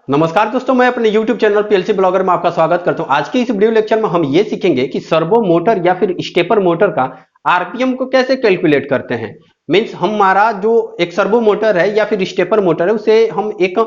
नमस्कार दोस्तों, मैं अपने YouTube चैनल पीएलसी ब्लॉगर में आपका स्वागत करता हूं। आज के इस वीडियो लेक्चर में हम ये सीखेंगे कि सर्वो मोटर या फिर स्टेपर मोटर का आरपीएम को कैसे कैलकुलेट करते हैं। मींस हमारा जो एक सर्वो मोटर है या फिर स्टेपर मोटर है उसे हम एक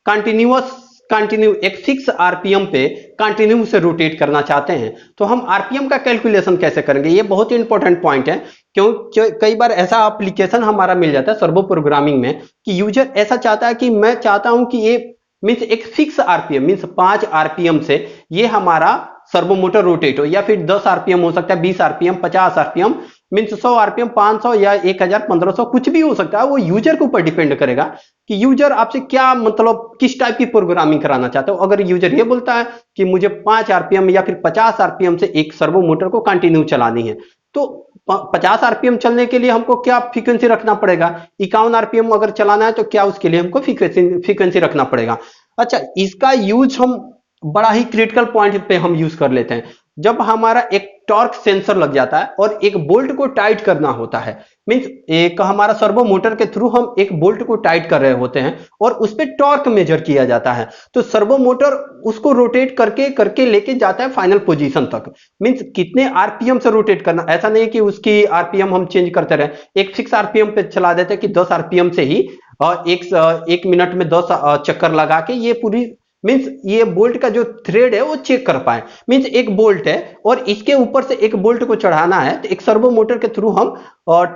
कंटिन्यू एक फिक्स आरपीएम पे कंटिन्यू से रोटेट करना चाहते हैं, तो हम आरपीएम का कैलकुलेशन कैसे करेंगे, ये बहुत ही इंपॉर्टेंट पॉइंट है। क्यों कई बार ऐसा एप्लीकेशन हमारा मिल जाता है सर्वो प्रोग्रामिंग में कि यूजर ऐसा चाहता है कि मैं चाहता हूं कि ये मीन्स एक फिक्स आरपीएम मीन्स 5 आरपीएम से ये हमारा सर्वो मोटर रोटेट हो, या फिर 10 आरपीएम हो सकता है, 20 आरपीएम, 50 आरपीएम, मीन्स 100 आरपीएम, 500 या 1000, 1500, कुछ भी हो सकता है। वो यूजर के ऊपर डिपेंड करेगा कि यूजर आपसे क्या मतलब किस टाइप की प्रोग्रामिंग कराना चाहते हो। अगर यूजर ये बोलता है कि मुझे 5 आरपीएम या फिर 50 आरपीएम से एक सर्वो मोटर को कंटिन्यू चलानी है, तो 50 आरपीएम चलने के लिए हमको क्या फ्रीक्वेंसी रखना पड़ेगा, 51 आरपीएम अगर चलाना है तो क्या उसके लिए हमको फ्रीक्वेंसी रखना पड़ेगा। अच्छा, इसका यूज हम बड़ा ही क्रिटिकल पॉइंट पे हम यूज कर लेते हैं जब हमारा एक टॉर्क सेंसर लग जाता है और एक बोल्ट को टाइट करना होता है। मींस एक हमारा सर्वो मोटर के थ्रू हम एक बोल्ट को टाइट कर रहे होते हैं और उस पर टॉर्क मेजर किया जाता है, तो सर्वो मोटर उसको रोटेट करके करके लेके जाता है फाइनल पोजीशन तक। मींस कितने आरपीएम से रोटेट करना, ऐसा नहीं कि उसकी आरपीएम हम चेंज करते रहे। एक फिक्स आरपीएम पे चला देते हैं कि 10 आरपीएम से ही और एक मिनट में 10 चक्कर लगा के ये पूरी मींस ये बोल्ट का जो थ्रेड है वो चेक कर पाए। मींस एक बोल्ट है और इसके ऊपर से एक बोल्ट को चढ़ाना है, तो एक सर्वो मोटर के थ्रू हम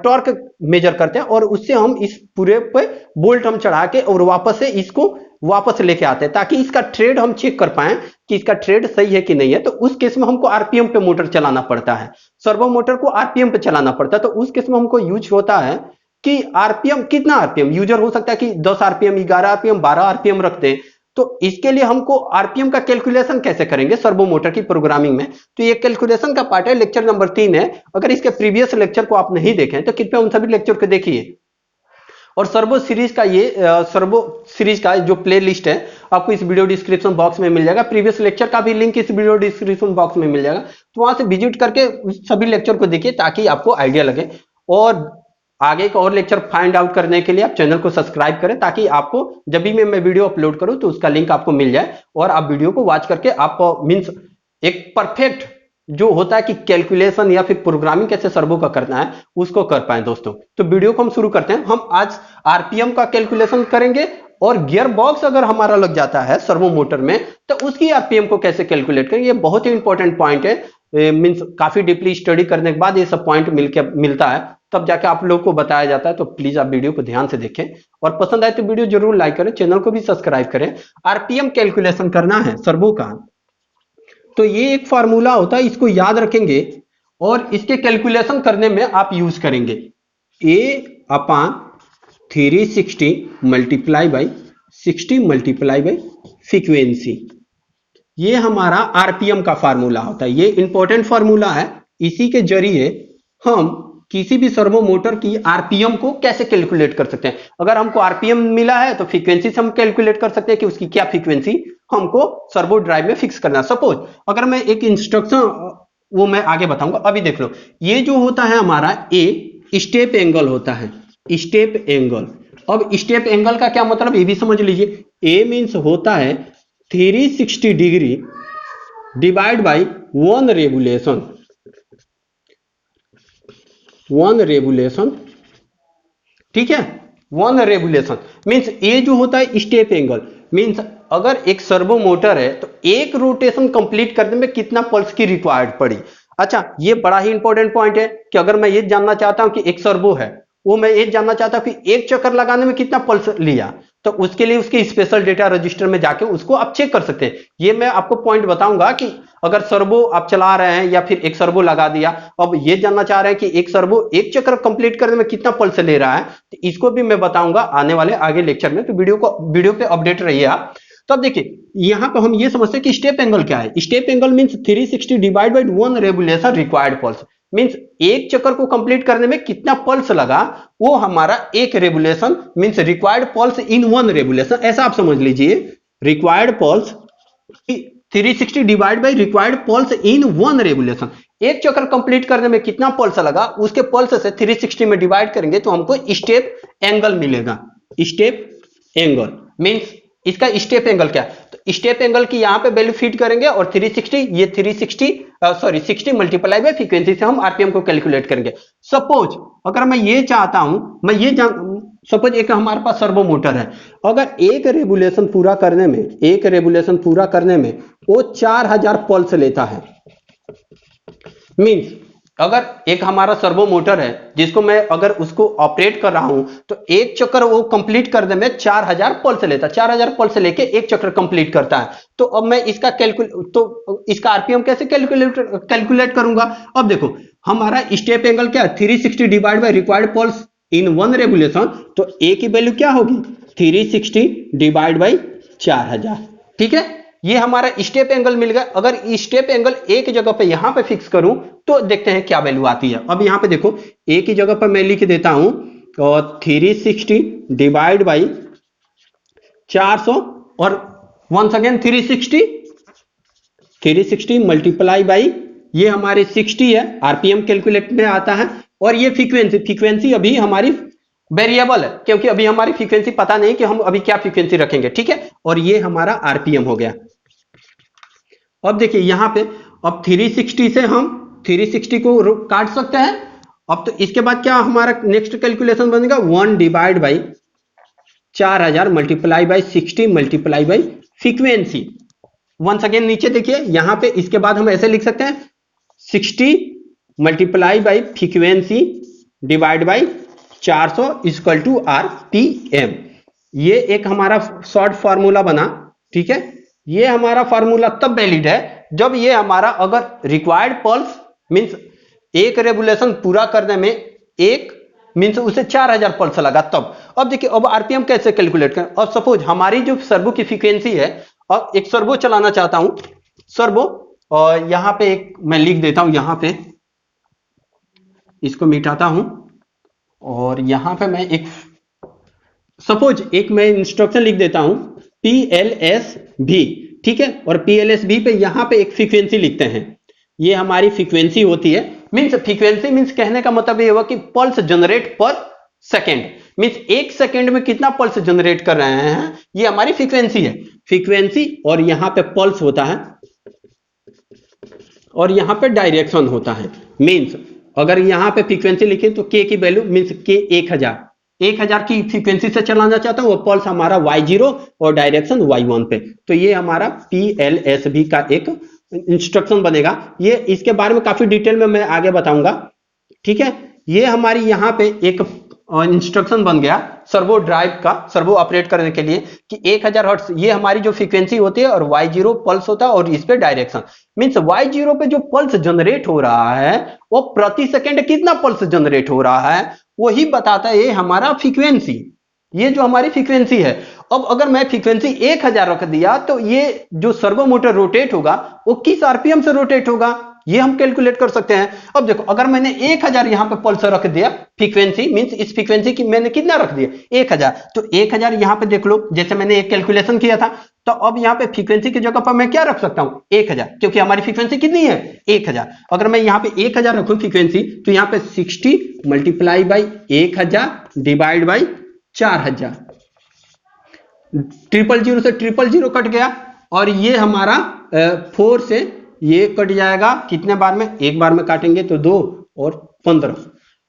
टॉर्क मेजर करते हैं और उससे हम इस पूरे पे बोल्ट हम चढ़ा के और वापस से इसको वापस लेके आते हैं ताकि इसका थ्रेड हम चेक कर पाए कि इसका थ्रेड सही है कि नहीं है। तो उस केस में हमको आरपीएम पे मोटर चलाना पड़ता है, सर्वो मोटर को आरपीएम पे चलाना पड़ता है। तो उस केस में हमको यूज होता है कि आरपीएम कितना, आरपीएम यूजर हो सकता है कि 10 आरपीएम, 11 आरपीएम, 12 आरपीएम रखते हैं। तो इसके लिए हमको आरपीएम का कैलकुलेशन कैसे करेंगे सर्वो मोटर की प्रोग्रामिंग में, तो ये कैलकुलेशन का पार्ट है, लेक्चर नंबर 3 है। अगर इसके प्रीवियस लेक्चर को आप नहीं देखें तो कृपया उन सभी लेक्चर को देखिए। और सर्वो सीरीज का ये सर्वो सीरीज का जो प्ले लिस्ट है आपको इस वीडियो डिस्क्रिप्शन बॉक्स में मिल जाएगा। प्रीवियस लेक्चर का भी लिंक इस वीडियो डिस्क्रिप्शन बॉक्स में मिल जाएगा, तो वहां से विजिट करके सभी लेक्चर को देखिए ताकि आपको आइडिया लगे। और आगे का और लेक्चर फाइंड आउट करने के लिए आप चैनल को सब्सक्राइब करें ताकि आपको जब भी मैं वीडियो अपलोड करूं तो उसका लिंक आपको मिल जाए और आप वीडियो को वॉच करके आप मींस एक परफेक्ट जो होता है कि कैलकुलेशन या फिर प्रोग्रामिंग कैसे सर्वो का करना है उसको कर पाए दोस्तों। तो वीडियो को हम शुरू करते हैं। हम आज आरपीएम का कैलकुलेशन करेंगे और गियर बॉक्स अगर हमारा लग जाता है सर्वो मोटर में तो उसकी आरपीएम को कैसे कैलकुलेट करेंगे, ये बहुत ही इंपॉर्टेंट पॉइंट है। मींस काफी डीपली स्टडी करने के बाद ये सब पॉइंट मिलता है, तब जाके आप लोगों को बताया जाता है। तो प्लीज आप वीडियो को ध्यान से देखें और पसंद आए तो वीडियो जरूर लाइक करें, चैनल को भी सब्सक्राइब करें। आरपीएम कैलकुलेशन करना है सर्वो का, तो ये एक फार्मूला होता है, इसको याद रखेंगे और इसके कैलकुलेशन करने में आप यूज करेंगे A/360 multiply by 60 multiply by frequency. ये हमारा आरपीएम का फार्मूला होता है, ये इंपॉर्टेंट फार्मूला है। इसी के जरिए हम किसी भी सर्वो मोटर की आरपीएम को कैसे कैलकुलेट कर सकते हैं। अगर हमको आरपीएम मिला है तो फ्रीक्वेंसी से हम कैलकुलेट कर सकते हैं कि उसकी क्या फ्रीक्वेंसी हमको सर्वो ड्राइव में फिक्स करना है। सपोज अगर मैं एक इंस्ट्रक्शन वो मैं आगे बताऊंगा, अभी देख लो। ये जो होता है हमारा ए स्टेप एंगल होता है, स्टेप एंगल। अब स्टेप एंगल का क्या मतलब ये भी समझ लीजिए। ए मीन्स होता है 360 degree divide by 1 revolution, 1 revolution, ठीक है। 1 रेवोल्यूशन मीन्स ये जो होता है स्टेप एंगल। मीन्स अगर एक सर्वो मोटर है तो एक रोटेशन कंप्लीट करने में कितना पल्स की रिक्वायर्ड पड़ी। अच्छा, ये बड़ा ही इंपॉर्टेंट पॉइंट है कि अगर मैं ये जानना चाहता हूं कि एक सर्वो है, वो मैं ये जानना चाहता हूं कि एक चक्कर लगाने में कितना पल्स लिया, तो उसके लिए उसके स्पेशल डेटा रजिस्टर में जाके उसको आप चेक कर सकते हैं। ये मैं आपको पॉइंट बताऊंगा कि अगर सर्वो आप चला रहे हैं या फिर एक सर्वो लगा दिया, अब ये जानना चाह रहे हैं कि एक सर्वो एक चक्कर कंप्लीट करने में कितना पल्स ले रहा है, तो इसको भी मैं बताऊंगा आने वाले आगे लेक्चर में। तो वीडियो पे अपडेट रहिए आप। तो अब देखिए यहां पर हम ये समझते हैं कि स्टेप एंगल क्या है। Step angle means 360 divide by 1 revolution required pulse. Means एक चक्कर को कंप्लीट करने में कितना पल्स लगा, वो हमारा एक रेवोल्यूशन मींस रिक्वायर्ड पल्स इन 1 रेवोल्यूशन, ऐसा आप समझ लीजिए। Required pulse 360 divide by required pulse in 1 revolution. एक चक्कर कंप्लीट करने में कितना पल्स लगा, उसके पल्स से 360 में डिवाइड करेंगे तो हमको स्टेप एंगल मिलेगा। स्टेप एंगल मींस इसका स्टेप एंगल क्या है, तो स्टेप एंगल की यहां पे वैल्यू फीड करेंगे और 360 ये 60 मल्टीप्लाई बाय फ्रीक्वेंसी से हम आरपीएम को कैलकुलेट करेंगे। सपोज अगर मैं ये चाहता हूं, मैं ये सपोज एक हमारे पास सर्वो मोटर है, अगर एक रेगुलेशन पूरा करने में वो 4000 पल्स लेता है, मींस अगर एक हमारा सर्वो मोटर है जिसको मैं अगर उसको ऑपरेट कर रहा हूं तो एक चक्कर वो कंप्लीट करने में 4000 पल्स लेता है, 4000 पल्स लेके एक चक्कर कंप्लीट करता है। तो अब मैं इसका आरपीएम कैसे कैलकुलेट करूंगा। अब देखो हमारा स्टेप एंगल क्या है, 360 divide by required pulse in one regulation, तो ए की वैल्यू क्या होगी 360 डिवाइड बाय 4000, ठीक है। ये हमारा स्टेप एंगल मिल गया। अगर स्टेप एंगल एक जगह पे यहां पे फिक्स करूं तो देखते हैं क्या वैल्यू आती है। अब यहां पे देखो एक ही जगह पर मैं लिख देता हूं और 360 डिवाइड बाई 400 और वंस अगेन 360 मल्टीप्लाई बाई ये हमारे 60 है, आरपीएम कैलकुलेट में आता है। और ये फ्रीक्वेंसी अभी हमारी वेरिएबल है क्योंकि अभी हमारी फ्रीक्वेंसी पता नहीं कि हम अभी क्या फ्रीक्वेंसी रखेंगे, ठीक है। और ये हमारा आरपीएम हो गया। अब देखिए यहां पे अब 360 से हम 360 को काट सकते हैं। अब तो इसके बाद क्या हमारा नेक्स्ट कैलकुलेशन बनेगा 1 divide by 4000 multiply by 60 multiply by frequency. Once again नीचे देखिए यहां पे इसके बाद हम ऐसे लिख सकते हैं 60 multiply by frequency divide by 400 equal to RPM. ये एक हमारा शॉर्ट फार्मूला बना, ठीक है। ये हमारा फार्मूला तब वैलिड है जब ये हमारा अगर रिक्वायर्ड पल्स मींस एक रेगुलेशन पूरा करने में एक मींस उसे 4000 पल्स लगा तब। अब देखिए अब आरपीएम कैसे कैलकुलेट करें। अब सपोज हमारी जो सर्वो की फ्रीक्वेंसी है, अब एक सर्वो चलाना चाहता हूं, सर्वो, और यहां पे एक मैं लिख देता हूं, यहां पे इसको मिटाता हूं और यहां पे मैं एक सपोज एक मैं इंस्ट्रक्शन लिख देता हूं PLSV, ठीक है। और PLSV पे यहां पे एक फ्रीक्वेंसी लिखते हैं, ये हमारी फ्रीक्वेंसी होती है। मींस फ्रीक्वेंसी मींस कहने का मतलब ये हुआ कि पल्स जनरेट पर सेकेंड, मींस एक सेकेंड में कितना पल्स जनरेट कर रहे हैं, ये हमारी फ्रीक्वेंसी है। फ्रीक्वेंसी और यहां पे पल्स होता है और यहां पे डायरेक्शन होता है। मींस अगर यहां पे फ्रीक्वेंसी लिखे तो के की वैल्यू मींस के 1000 की फ्रीक्वेंसी से चलाना चाहता हूं, वो पल्स हमारा y0 और डायरेक्शन y1 पे। तो ये हमारा PLSV का एक इंस्ट्रक्शन बनेगा। ये इसके बारे में काफी डिटेल में मैं आगे बताऊंगा, ठीक है। ये हमारी यहां पे एक इंस्ट्रक्शन बन गया सर्वो ड्राइव का, सर्वो ऑपरेट करने के लिए कि 1000 हर्ट्ज ये हमारी जो फ्रीक्वेंसी होती है और y0 पल्स होता है और इस पे डायरेक्शन। मींस y0 पे जो पल्स जनरेट हो रहा है वो प्रति सेकंड कितना पल्स जनरेट हो रहा है वही बताता है ये हमारा फ्रीक्वेंसी, ये जो हमारी फ्रीक्वेंसी है। अब अगर मैं फ्रीक्वेंसी 1000 रख दिया तो ये जो सर्वो मोटर रोटेट होगा वो किस आरपीएम से रोटेट होगा ये हम कैलकुलेट कर सकते हैं। अब देखो अगर मैंने 1000 यहां पे पल्स रख दिया, फ्रीक्वेंसी मींस इस फ्रीक्वेंसी की मैंने कितना रख दिया 1000, तो 1000 यहां पे देख लो जैसे मैंने एक कैलकुलेशन किया था। तो अब यहां पे फ्रीक्वेंसी की जगह पर मैं क्या रख सकता हूं 1000, क्योंकि हमारी फ्रीक्वेंसी कितनी है 1000। अगर मैं यहां पे 1000 रखूं फ्रीक्वेंसी तो यहां पे 60 मल्टीप्लाई बाई 1000 डिवाइड बाई 4000, 000 से 000 कट गया और ये हमारा 4 से ये कट जाएगा कितने बार में, एक बार में काटेंगे तो 2 और 15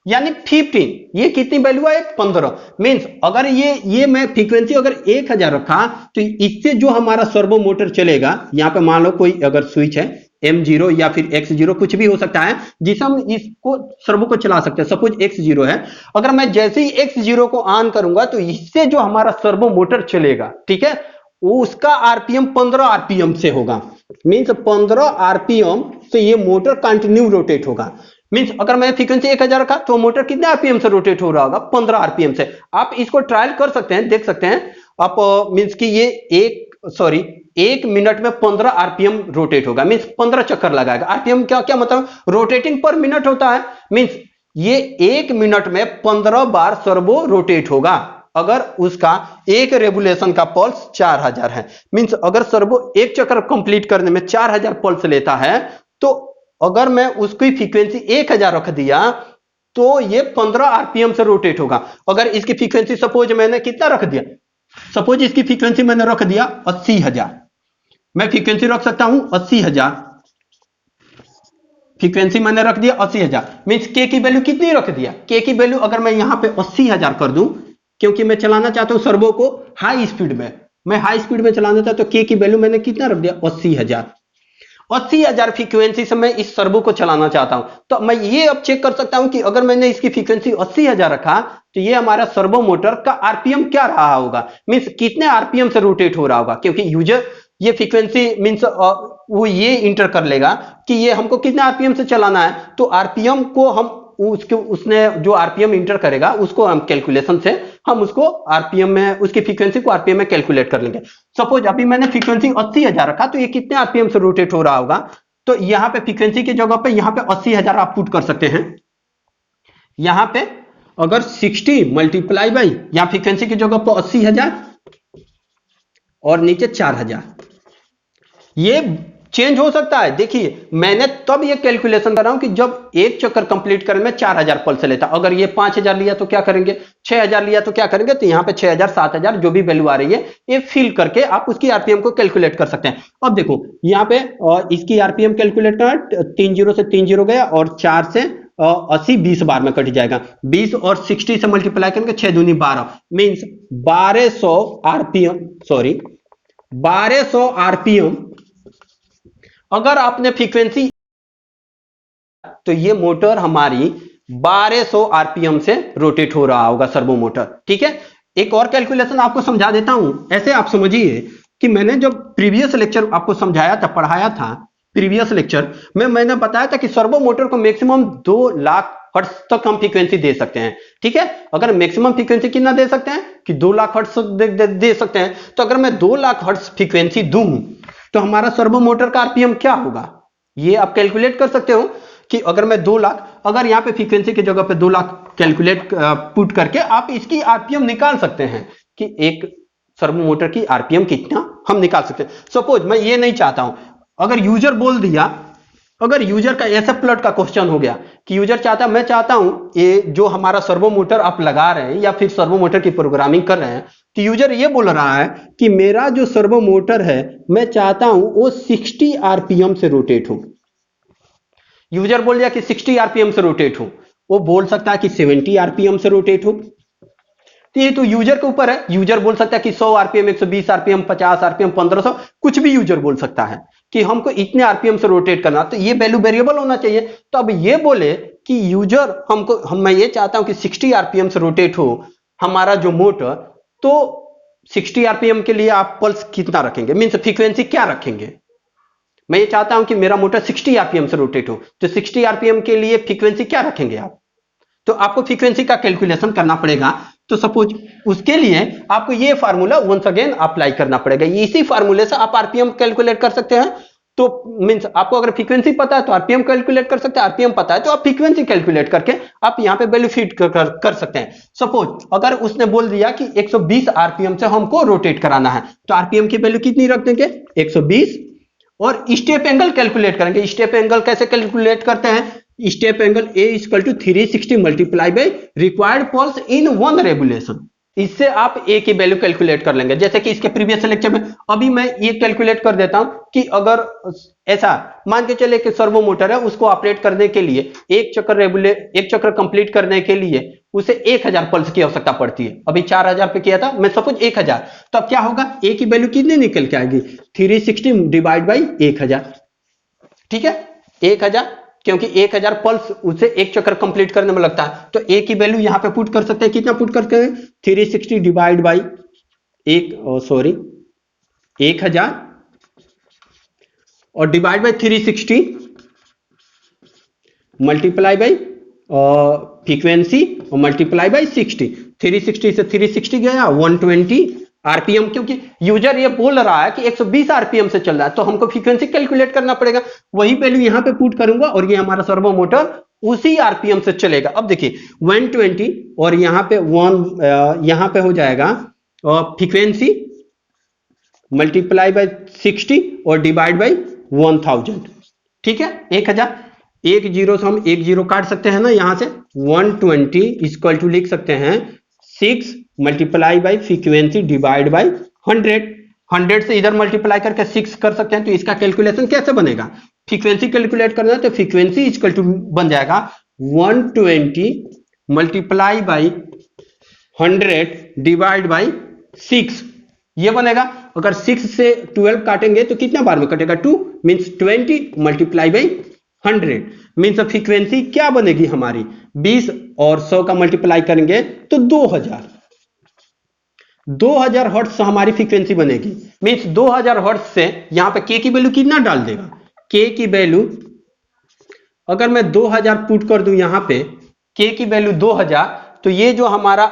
यानी 15। ये कितनी वैल्यू है 15। मींस अगर ये मैं फ्रीक्वेंसी अगर 1000 रखा तो इससे जो हमारा सर्वो मोटर चलेगा, यहां पे मान लो कोई अगर स्विच है M0 या फिर X0 कुछ भी हो सकता है जिससे हम इसको सर्वो को चला सकते हैं। सपोज X0 है, अगर मैं जैसे ही X0 को ऑन करूंगा तो इससे जो हमारा सर्वो मोटर चलेगा, ठीक है, वो उसका आरपीएम 15 आरपीएम से होगा। मींस 15 आरपीएम से ये मोटर कंटिन्यू रोटेट होगा। मींस अगर मैं फ्रीक्वेंसी 1000 रखा तो मोटर कितने आरपीएम से रोटेट हो रहा होगा 15 आरपीएम से। आप इसको ट्रायल कर सकते हैं, देख सकते हैं आप। मींस कि ये एक मिनट में 15 आरपीएम रोटेट होगा, मींस 15 चक्कर लगाएगा। आरपीएम क्या मतलब रोटेटिंग पर मिनट होता है। मींस ये एक मिनट में 15 बार सर्वो रोटेट होगा अगर उसका एक रेगुलेशन का पल्स 4000 है। मींस अगर सर्वो एक चक्कर कंप्लीट करने में 4000 पल्स लेता है तो अगर मैं उसकी फ्रीक्वेंसी 1000 रख दिया तो ये 15 आरपीएम से रोटेट होगा। अगर इसकी फ्रीक्वेंसी सपोज मैंने कितना रख दिया सपोज इसकी फ्रीक्वेंसी मैंने रख दिया 80,000, मैं फ्रीक्वेंसी रख सकता हूं 80,000, फ्रीक्वेंसी मैंने रख दिया 80,000, मींस के की वैल्यू कितनी रख दिया, के की वैल्यू अगर मैं यहां पे 80,000 कर दूं, क्योंकि मैं चलाना चाहता हूं सर्वो को हाई स्पीड में, मैं हाई स्पीड में चलाना चाहता हूं, तो के की वैल्यू मैंने कितना रख दिया 80,000, 80,000 फ्रीक्वेंसी से मैं इस सर्वो को चलाना चाहता हूं, तो मैं ये अब चेक कर सकता हूं कि अगर मैंने इसकी फ्रीक्वेंसी 80,000 रखा तो ये हमारा सर्वो मोटर का आरपीएम क्या रहा होगा, मींस कितने आरपीएम से रोटेट हो रहा होगा, क्योंकि यूजर ये फ्रीक्वेंसी मींस वो ये इंटर कर लेगा कि ये हमको कितने आरपीएम से चलाना है, तो आरपीएम को हम उसने जो आरपीएम इंटर करेगा उसको हम कैलकुलेशन से हम उसको आरपीएम में, उसकी फ्रीक्वेंसी को आरपीएम में कैलकुलेट कर लेंगे। सपोज अभी मैंने फ्रीक्वेंसी 80,000 रखा, तो ये कितने आरपीएम से रोटेट हो रहा होगा, तो यहां पे फ्रीक्वेंसी की जगह पे यहां पे 80,000 आप पुट कर सकते हैं, यहां पे अगर 60 मल्टीप्लाई बाई, यहां फ्रीक्वेंसी की जगह पर 80,000 और नीचे 4,000, ये चेंज हो सकता है। देखिए मैंने तब ये कैलकुलेशन कर रहा हूं कि जब एक चक्कर कंप्लीट करने में 4,000 पल्स लेता, अगर ये 5,000 लिया तो क्या करेंगे, 6,000 लिया तो क्या करेंगे, तो यहां पे 6,000 7,000 जो भी वैल्यू आ रही है ये फिल करके आप उसकी आरपीएम को कैलकुलेट कर सकते हैं। अब देखो यहां पे इसकी आरपीएम कैलकुलेट करना, 30 से 30 गया और 4 से 80 20 बार में कट जाएगा, 20 और 60 से मल्टीप्लाई करेंगे 6 दूनी 12, मींस 1200 आरपीएम, सॉरी 1200 आरपीएम अगर आपने फ्रीक्वेंसी, तो ये मोटर हमारी 1200 आरपीएम से रोटेट हो रहा होगा सर्वो मोटर। ठीक है, एक और कैलकुलेशन आपको समझा देता हूं, ऐसे आप समझिए कि मैंने जब प्रीवियस लेक्चर आपको समझाया था, पढ़ाया था प्रीवियस लेक्चर में, मैंने बताया था कि सर्वो मोटर को मैक्सिमम 2 लाख हर्ट्ज तक हम फ्रीक्वेंसी दे सकते हैं। ठीक है, अगर मैक्सिमम फ्रीक्वेंसी कितना दे सकते हैं कि 2 लाख हर्ट्ज दे सकते हैं, तो अगर मैं 2 लाख हर्ट्ज फ्रीक्वेंसी दूं तो हमारा सर्वो मोटर का आरपीएम क्या होगा, ये आप कैलकुलेट कर सकते हो कि अगर मैं 2 लाख, अगर यहां पे फ्रीक्वेंसी की जगह पे 2 लाख कैलकुलेट पुट करके आप इसकी आरपीएम निकाल सकते हैं कि एक सर्वो मोटर की आरपीएम कितना हम निकाल सकते हैं। सपोज मैं ये नहीं चाहता हूं, अगर यूजर बोल दिया, अगर यूजर का ऐसा प्लॉट का क्वेश्चन हो गया कि यूजर चाहता, मैं चाहता हूं ये जो हमारा सर्वो मोटर आप लगा रहे हैं या फिर सर्वो मोटर की प्रोग्रामिंग कर रहे हैं, तो यूजर ये बोल रहा है कि मेरा जो सर्वो मोटर है मैं चाहता हूं वो 60 आरपीएम से रोटेट हो। यूजर बोल दिया कि 60 आरपीएम से रोटेट हो, वो बोल सकता है कि 70 आरपीएम से रोटेट हो, तो ये तो यूजर के ऊपर है। यूजर बोल सकता है कि 100 आरपीएम, 120 आरपीएम, 50 आरपीएम, 1500, कुछ भी यूजर बोल सकता है कि हमको इतने आरपीएम से रोटेट करना, तो ये वैल्यू वेरिएबल होना चाहिए। तो अब ये बोले कि यूजर मैं ये चाहता हूं कि 60 आरपीएम से रोटेट हो हमारा जो मोटर, तो 60 आरपीएम के लिए आप पल्स कितना रखेंगे, मींस फ्रीक्वेंसी क्या रखेंगे। मैं ये चाहता हूं कि मेरा मोटर 60 आरपीएम से रोटेट हो, तो 60 आरपीएम के लिए फ्रीक्वेंसी क्या रखेंगे आप, तो आपको फ्रीक्वेंसी का कैलकुलेशन करना पड़ेगा। तो सपोज उसके लिए आपको ये फार्मूला वंस अगेन अप्लाई करना पड़ेगा, इसी फार्मूले से आप आरपीएम कैलकुलेट कर सकते हैं। तो मींस आपको अगर फ्रीक्वेंसी पता है तो आरपीएम कैलकुलेट कर सकते हैं, आरपीएम पता है तो आप फ्रीक्वेंसी कैलकुलेट करके आप यहां पे वैल्यू फीड कर सकते हैं। सपोज अगर उसने बोल दिया कि 120 आरपीएम से हमको रोटेट कराना है, तो आरपीएम की वैल्यू कितनी रख देंगे 120, और स्टेप एंगल कैलकुलेट करेंगे। स्टेप एंगल कैसे कैलकुलेट करते हैं, step angle A = 360 multiply by required pulse in 1 revolution, इससे आप A की वैल्यू कैलकुलेट कर लेंगे। जैसे कि इसके प्रीवियस लेक्चर में अभी मैं ये कैलकुलेट कर देता हूं कि अगर ऐसा मान के चले कि सर्वो मोटर है, उसको ऑपरेट करने के लिए एक चक्कर कंप्लीट करने के लिए उसे 1000 पल्स की आवश्यकता पड़ती है। अभी 4000 पे किया था, मैं सपोज 1000, तो अब क्या होगा A की वैल्यू कितनी निकल के आएगी 360 डिवाइड बाई 1000। ठीक है, 1000, क्योंकि 1000 पल्स उसे एक चक्कर कंप्लीट करने में लगता है, तो A की वैल्यू यहां पे पुट कर सकते हैं, कितना पुट करते हैं 360 डिवाइड बाई 1000 और divide by 360 multiply by frequency और मल्टीप्लाई बाई 60, 360 से 360 गया 120 आरपीएम, क्योंकि यूजर ये बोल रहा है कि 120 आरपीएम से चल रहा है, तो हमको फ्रीक्वेंसी कैलकुलेट करना पड़ेगा। वही वैल्यू यहां पे पुट करूंगा और ये हमारा सर्वो मोटर उसी आरपीएम से चलेगा। अब देखिए 120 और यहां पे 1 यहां पे हो जाएगा फ्रीक्वेंसी मल्टीप्लाई बाय 60 और डिवाइड बाय 1000। ठीक है, 1000, 10 से हम 10 काट सकते हैं ना, यहां से 120 इक्वल टू लिख सकते हैं 6 multiply by frequency divide by 100। 100 से इधर मल्टीप्लाई करके 6 कर सकते हैं, तो इसका कैलकुलेशन कैसे बनेगा? फ्रीक्वेंसी कैलकुलेट करना है तो फ्रीक्वेंसी इक्वल टू बन जाएगा 120 मल्टीप्लाई बाई 100 डिवाइड बाई 6, ये बनेगा। अगर 6 से 12 काटेंगे तो कितना बार में कटेगा? 2 means 20 multiply by 100 means frequency क्या बनेगी हमारी? 20 और 100 का मल्टीप्लाई करेंगे तो 2000 हर्ट्ज हमारी फ्रीक्वेंसी बनेगी। मीन्स 2000 हर्ट्ज से यहां पे के की वैल्यू कितना डाल देगा? के की वैल्यू अगर मैं 2000 पुट कर दूं यहां पे, के की वैल्यू 2000, तो ये जो हमारा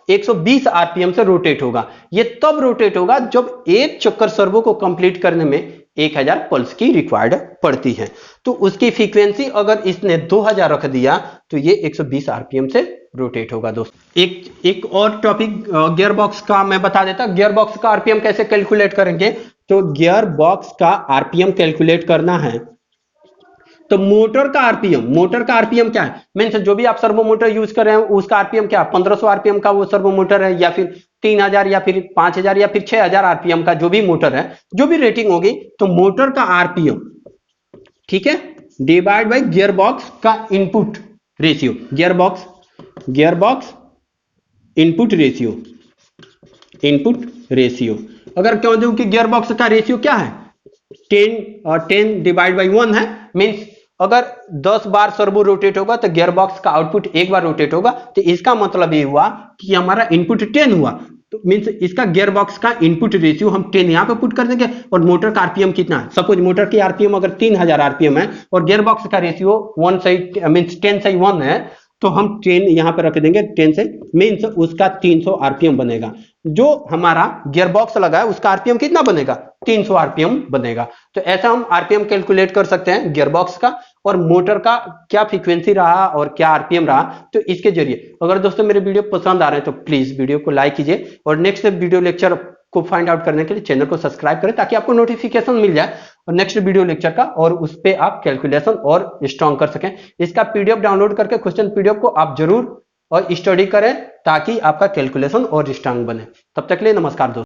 120 आरपीएम से रोटेट होगा। ये तब रोटेट होगा जब एक चक्कर सर्वो को कंप्लीट करने में 1000 पल्स की रिक्वायर्ड पड़ती है। तो उसकी फ्रीक्वेंसी अगर इसने 2000 रख दिया तो ये 120 आरपीएम से रोटेट होगा। दोस्तों एक और टॉपिक गियर बॉक्स का मैं बता देता। गियर बॉक्स का आरपीएम कैसे कैलकुलेट करेंगे? तो गियर बॉक्स का आरपीएम कैलकुलेट करना है तो मोटर का आरपीएम क्या है? मीन्स जो भी आप सर्वो मोटर यूज कर रहे हैं उसका आरपीएम क्या? 1500 आरपीएम का वो सर्वो मोटर है, या फिर 3000 या फिर 5000 या फिर 6000 आरपीएम का जो भी मोटर है, जो भी रेटिंग होगी, तो मोटर का आरपीएम, ठीक है, डिवाइड बाय गियर बॉक्स का input ratio. Gear box input ratio अगर कह दूं कि गियर बॉक्स का रेशियो क्या है? 10 डिवाइड बाई 1 है। मीन्स अगर 10 बार सर्वो रोटेट होगा तो गियर बॉक्स का आउटपुट एक बार रोटेट होगा, तो इसका मतलब ये हुआ कि हमारा इनपुट 10 हुआ। तो मीन्स इसका गियर बॉक्स का इनपुट रेशियो हम 10 यहां पे पुट कर देंगे। और मोटर का आरपीएम कितना है? सपोज मोटर की आरपीएम अगर 3000 आरपीएम है और गियर बॉक्स का रेशियो 1 से मीन्स 10 से 1 है, तो हम 10 यहां पे रख देंगे 10 से, मीन्स उसका 300 आरपीएम बनेगा। जो हमारा गियर बॉक्स लगा है उसका आरपीएम कितना बनेगा? 300 आरपीएम बनेगा। तो ऐसा हम आरपीएम कैलकुलेट कर सकते हैं गियर बॉक्स का, और मोटर का क्या फ्रीक्वेंसी रहा और क्या आरपीएम रहा, तो इसके जरिए। अगर दोस्तों मेरे वीडियो पसंद आ रहे हैं तो प्लीज वीडियो को लाइक कीजिए, और नेक्स्ट वीडियो लेक्चर को फाइंड आउट करने के लिए चैनल को सब्सक्राइब करें ताकि आपको नोटिफिकेशन मिल जाए और नेक्स्ट वीडियो लेक्चर का, और उस पर आप कैलकुलेशन और स्ट्रॉन्ग कर सकें। इसका पीडीएफ डाउनलोड करके क्वेश्चन पीडीएफ को आप जरूर और स्टडी करें ताकि आपका कैलकुलेशन और स्ट्रॉन्ग बने। तब तक के लिए नमस्कार दोस्तों।